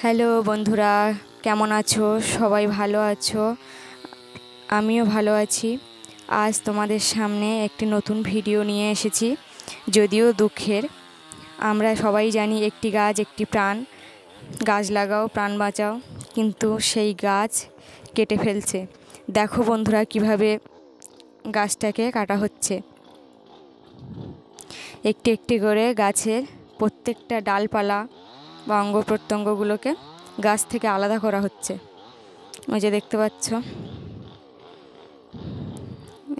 Hello বন্ধুরা, কেমন আছো? সবাই ভালো আছো? আমিও ভালো আছি। আজ তোমাদের সামনে একটি নতুন ভিডিও নিয়ে এসেছি, যদিও দুঃখের। আমরা সবাই জানি একটি গাছ একটি প্রাণ, গাছ লাগাও প্রাণ বাঁচাও, কিন্তু সেই গাছ কেটে ফেলছে। দেখো বন্ধুরা কিভাবে গাছটাকে কাটা হচ্ছে। একটি একটি করে গাছের প্রত্যেকটা ডালপালা বা অঙ্গ প্রত্যঙ্গগুলোকে গাছ থেকে আলাদা করা হচ্ছে। ওই যে দেখতে পাচ্ছ,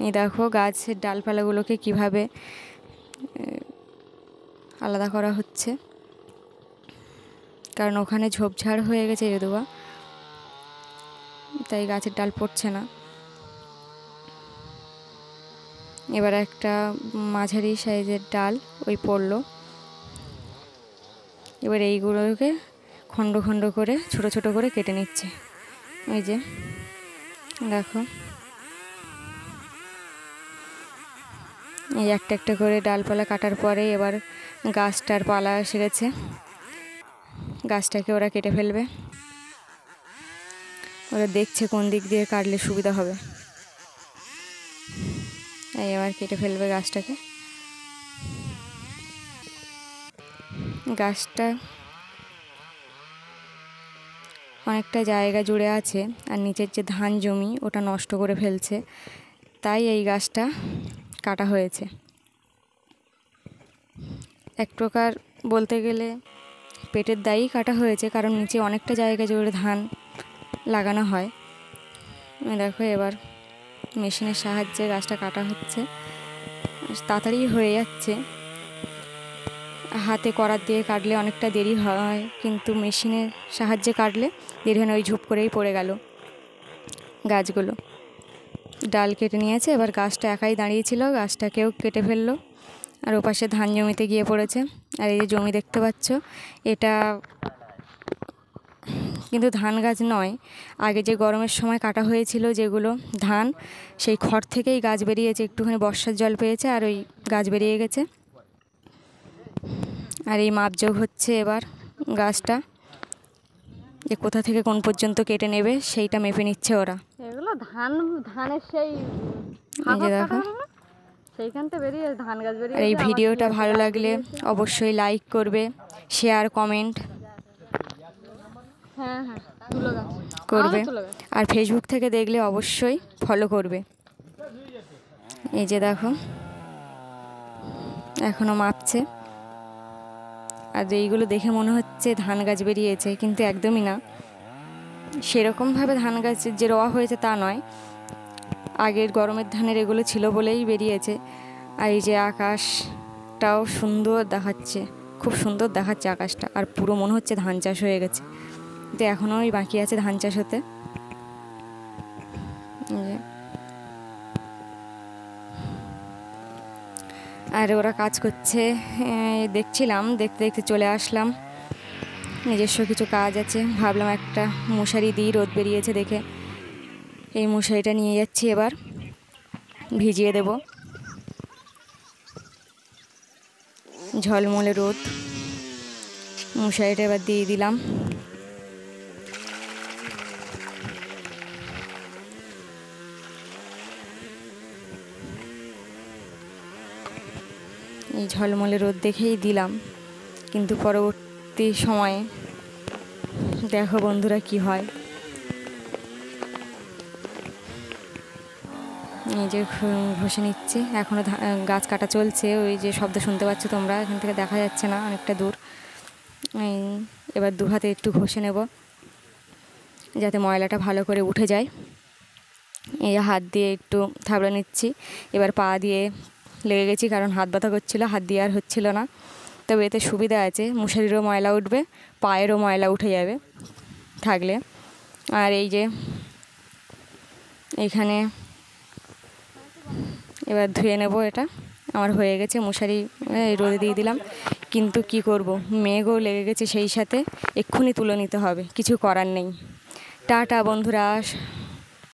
এই দেখো গাছের ডালপালাগুলোকে কিভাবে আলাদা করা হচ্ছে, কারণ ওখানে ঝোপঝাড় হয়ে গেছে যদিবা, তাই গাছের ডাল পড়ছে না। এবার একটা মাঝারি সাইজের ডাল ওই পড়লো। এবার এইগুলোকে খণ্ড খণ্ড করে ছোট ছোট করে কেটে নিচ্ছে। ওই যে দেখো, এই একটা একটা করে ডালপালা কাটার পরে এবার গাছটার পালা এসে গেছে। গাছটাকে ওরা কেটে ফেলবে। ওরা দেখছে কোন দিক দিয়ে কাটলে সুবিধা হবে। এই এবার কেটে ফেলবে গাছটাকে। গাছটা অনেকটা জায়গা জুড়ে আছে, আর নিচের যে ধান জমি ওটা নষ্ট করে ফেলছে, তাই এই গাছটা কাটা হয়েছে। এক প্রকার বলতে গেলে পেটের দায়ই কাটা হয়েছে, কারণ নিচে অনেকটা জায়গা জুড়ে ধান লাগানো হয়। দেখো এবার মেশিনের সাহায্যে গাছটা কাটা হচ্ছে, তাড়াতাড়ি হয়ে যাচ্ছে। হাতে করাত দিয়ে কাটলে অনেকটা দেরি হয়, কিন্তু মেশিনের সাহায্যে কাটলে দেরি হয় না। ওই ঝুপ করেই পড়ে গেল গাছগুলো। ডাল কেটে নিয়েছে, এবার গাছটা একাই দাঁড়িয়েছিল, গাছটাকেও কেটে ফেললো, আর ওপাশে ধান জমিতে গিয়ে পড়েছে। আর এই যে জমি দেখতে পাচ্ছ, এটা কিন্তু ধান গাছ নয়। আগে যে গরমের সময় কাটা হয়েছিল যেগুলো ধান, সেই খড় থেকেই গাছ বেরিয়েছে। একটুখানি বর্ষার জল পেয়েছে আর ওই গাছ বেরিয়ে গেছে। আর এই মাপযোগ হচ্ছে এবার গাছটা যে কোথা থেকে কোন পর্যন্ত কেটে নেবে সেইটা মেপে নিচ্ছে ওরা। এগুলো ধানের সেই এই যে দেখো, সেইখানটা বেরিয়ে ধান গাছ বেরিয়ে। আর এই ভিডিওটা ভালো লাগলে অবশ্যই লাইক করবে, শেয়ার কমেন্ট হ্যাঁ হ্যাঁ তুলো গাছ করবে, আর ফেসবুক থেকে দেখলে অবশ্যই ফলো করবে। এই যে দেখো এখনো মাপছে, আর এইগুলো দেখে মনে হচ্ছে ধান গাছ বেরিয়েছে, কিন্তু একদমই না। সেরকমভাবে ধান গাছ যে রোয়া হয়েছে তা নয়, আগের গরমের ধানের এগুলো ছিল বলেই বেরিয়েছে। আর এই যে আকাশটাও সুন্দর দেখাচ্ছে, খুব সুন্দর দেখাচ্ছে আকাশটা, আর পুরো মনে হচ্ছে ধান চাষ হয়ে গেছে। তো এখনোই বাকি আছে ধান চাষ হতে। আর ওরা কাজ করছে দেখছিলাম, দেখতে দেখতে চলে আসলাম। নিজস্ব কিছু কাজ আছে, ভাবলাম একটা মশারি দিই, রোদ বেরিয়েছে দেখে এই মশারিটা নিয়ে যাচ্ছি, এবার ভিজিয়ে দেব। ঝলমলে রোদ, মশারিটা এবার দিয়ে দিলাম। এই ঝলমলে রোদ দেখেই দিলাম, কিন্তু পরবর্তী সময়ে দেখো বন্ধুরা কি হয়। এই যে ঘষে নিচ্ছে, এখনও গাছ কাটা চলছে। ওই যে শব্দ শুনতে পাচ্ছ তোমরা, এখান থেকে দেখা যাচ্ছে না, অনেকটা দূর। এবার দু হাতে একটু ঘষে নেব যাতে ময়লাটা ভালো করে উঠে যায়। এই হাত দিয়ে একটু থাবড়ে নিচ্ছি। এবার পা দিয়ে লেগে গেছি, কারণ হাত ব্যথা করছিলো, হাত দিয়ে আর হচ্ছিল না। তবে এতে সুবিধা আছে, মশারিরও ময়লা উঠবে, পায়েরও ময়লা উঠে যাবে থাকলে। আর এই যে এইখানে এবার ধুয়ে নেব। এটা আমার হয়ে গেছে, মশারি রোদে দিয়ে দিলাম, কিন্তু কি করব, মেঘও লেগে গেছে সেই সাথে, এক্ষুনি তুলে নিতে হবে, কিছু করার নেই। টাটা বন্ধুরা।